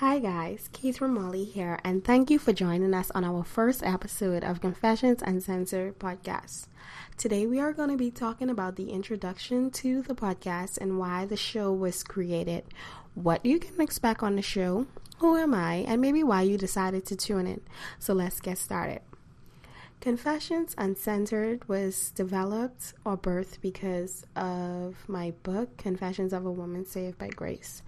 Hi guys, Keith from Molly here, and thank you for joining us on our first episode of Confessions Uncensored podcast. Today we are going to be talking about the introduction to the podcast and why the show was created, what you can expect on the show, who am I, and maybe why you decided to tune in. So let's get started. Confessions Uncensored was developed or birthed because of my book, Confessions of a Woman Saved by Grace.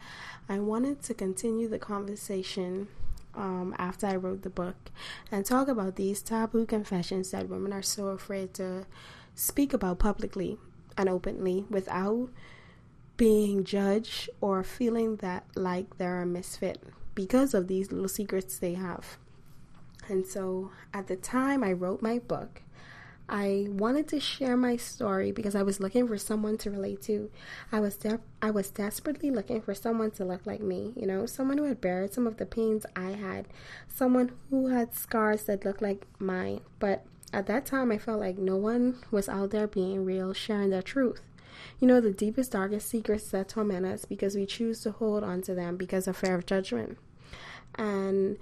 I wanted to continue the conversation after I wrote the book and talk about these taboo confessions that women are so afraid to speak about publicly and openly without being judged or feeling that like they're a misfit because of these little secrets they have. And so at the time I wrote my book, I wanted to share my story because I was looking for someone to relate to. I was desperately looking for someone to look like me, someone who had buried some of the pains I had, someone who had scars that looked like mine. But at that time, I felt like no one was out there being real, sharing their truth. The deepest, darkest secrets that torment us because we choose to hold on to them because of fear of judgment. And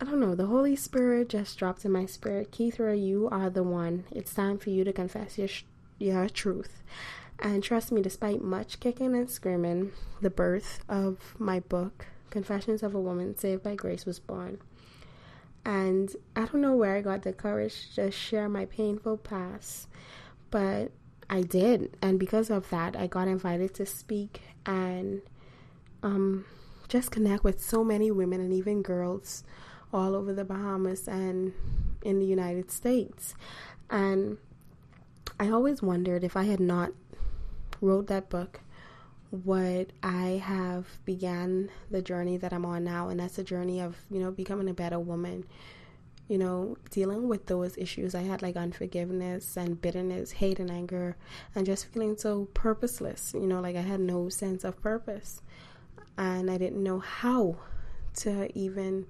I don't know, the Holy Spirit just dropped in my spirit. Keithra, you are the one. It's time for you to confess your truth. And trust me, despite much kicking and screaming, the birth of my book, Confessions of a Woman Saved by Grace, was born. And I don't know where I got the courage to share my painful past, but I did. And because of that, I got invited to speak and just connect with so many women and even girls all over the Bahamas and in the United States. And I always wondered if I had not wrote that book, would I have began the journey that I'm on now? And that's a journey of, becoming a better woman, dealing with those issues I had, like unforgiveness and bitterness, hate and anger, and just feeling so purposeless, like I had no sense of purpose. And I didn't know how to even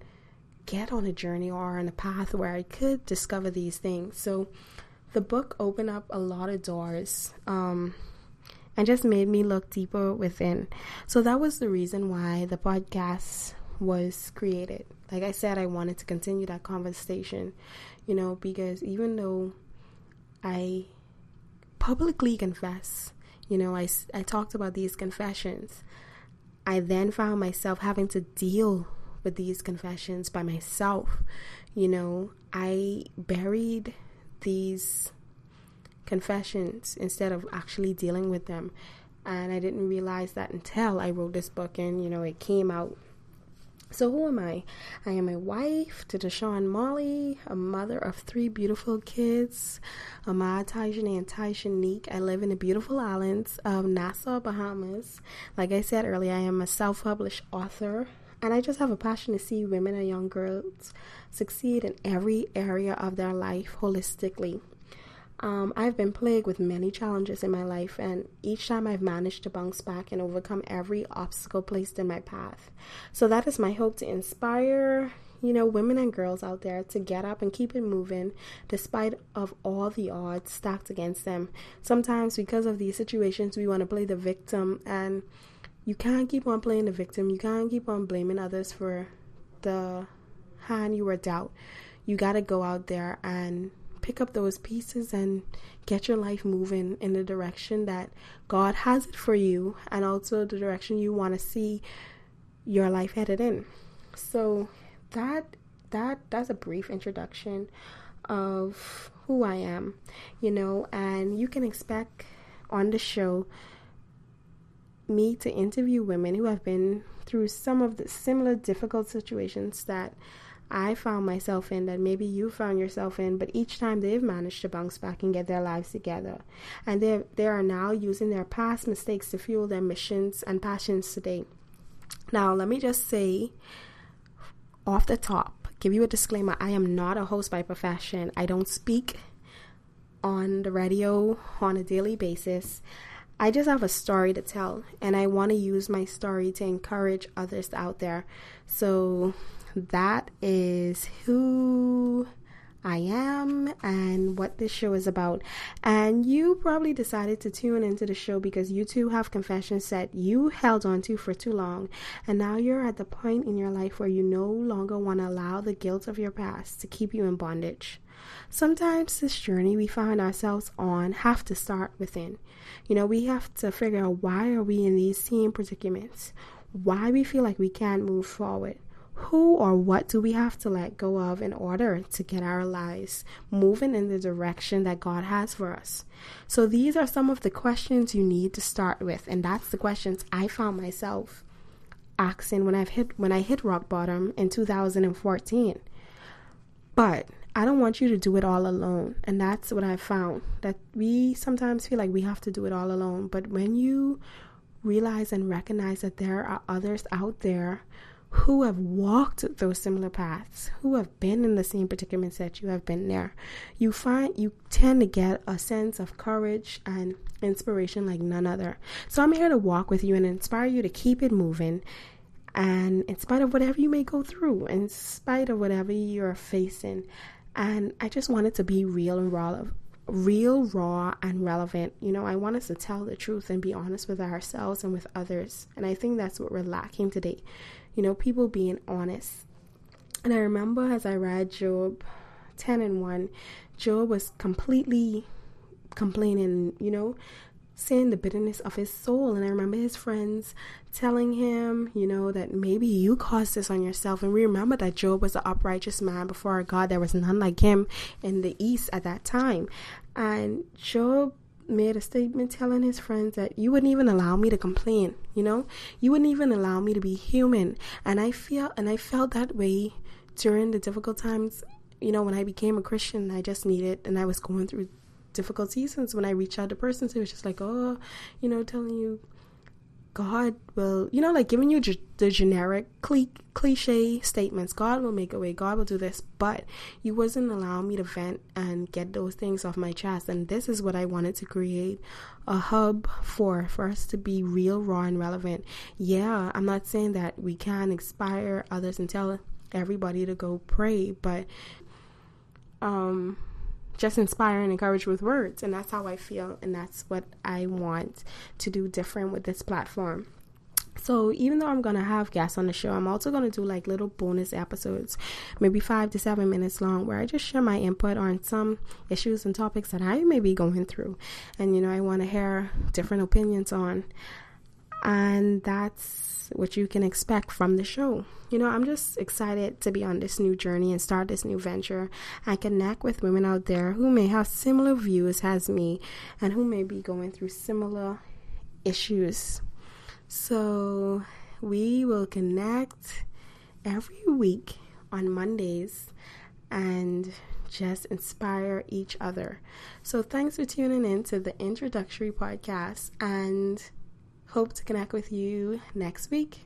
get on a journey or on a path where I could discover these things. So the book opened up a lot of doors and just made me look deeper within. So that was the reason why the podcast was created. Like I said, I wanted to continue that conversation, because even though I publicly confess, I talked about these confessions, I then found myself having to deal with these confessions by myself. I buried these confessions instead of actually dealing with them, and I didn't realize that until I wrote this book and it came out. So who am I? I am a wife to Deshaun Molly, a mother of 3 beautiful kids, Ahmad, Tajane, and Tyshanique. I live in the beautiful islands of Nassau, Bahamas. Like I said earlier, I am a self-published author. And I just have a passion to see women and young girls succeed in every area of their life holistically. I've been plagued with many challenges in my life, and each time I've managed to bounce back and overcome every obstacle placed in my path. So that is my hope, to inspire, women and girls out there to get up and keep it moving despite of all the odds stacked against them. Sometimes because of these situations, we want to play the victim, and you can't keep on playing the victim. You can't keep on blaming others for the hand you were dealt. You got to go out there and pick up those pieces and get your life moving in the direction that God has it for you, and also the direction you want to see your life headed in. So that's a brief introduction of who I am, and you can expect on the show me to interview women who have been through some of the similar difficult situations that I found myself in, that maybe you found yourself in, but each time they've managed to bounce back and get their lives together. And they are now using their past mistakes to fuel their missions and passions today. Now, let me just say off the top, give you a disclaimer, I am not a host by profession. I don't speak on the radio on a daily basis. I just have a story to tell, and I want to use my story to encourage others out there. So that is who I am and what this show is about. And you probably decided to tune into the show because you too have confessions that you held on to for too long. And now you're at the point in your life where you no longer want to allow the guilt of your past to keep you in bondage. Sometimes this journey we find ourselves on have to start within. We have to figure out, why are we in these same predicaments? Why we feel like we can't move forward? Who or what do we have to let go of in order to get our lives moving in the direction that God has for us? So these are some of the questions you need to start with, and that's the questions I found myself asking when I hit rock bottom in 2014. But I don't want you to do it all alone. And that's what I found, that we sometimes feel like we have to do it all alone. But when you realize and recognize that there are others out there who have walked those similar paths, who have been in the same predicaments that you have been there, you tend to get a sense of courage and inspiration like none other. So I'm here to walk with you and inspire you to keep it moving. And in spite of whatever you may go through, in spite of whatever you're facing, and I just want it to be real, raw, and relevant. I want us to tell the truth and be honest with ourselves and with others. And I think that's what we're lacking today. People being honest. And I remember as I read Job 10:1, Job was completely complaining, saying the bitterness of his soul. And I remember his friends telling him, that maybe you caused this on yourself. And we remember that Job was an uprighteous man before our God. There was none like him in the East at that time. And Job made a statement telling his friends that you wouldn't even allow me to complain, you wouldn't even allow me to be human. And I felt that way during the difficult times, when I became a Christian. I just needed, and I was going through difficult seasons when I reached out to persons who was just like, telling you God will, like giving you the generic cliche statements. God will make a way. God will do this. But you wasn't allowing me to vent and get those things off my chest. And this is what I wanted to create a hub for us to be real, raw, and relevant. Yeah, I'm not saying that we can inspire others and tell everybody to go pray, but just inspire and encourage with words. And that's how I feel, and that's what I want to do different with this platform. So even though I'm going to have guests on the show, I'm also going to do like little bonus episodes, maybe 5 to 7 minutes long, where I just share my input on some issues and topics that I may be going through. And, I want to hear different opinions on. And that's what you can expect from the show. I'm just excited to be on this new journey and start this new venture and connect with women out there who may have similar views as me and who may be going through similar issues. So we will connect every week on Mondays and just inspire each other. So thanks for tuning in to the introductory podcast, and hope to connect with you next week.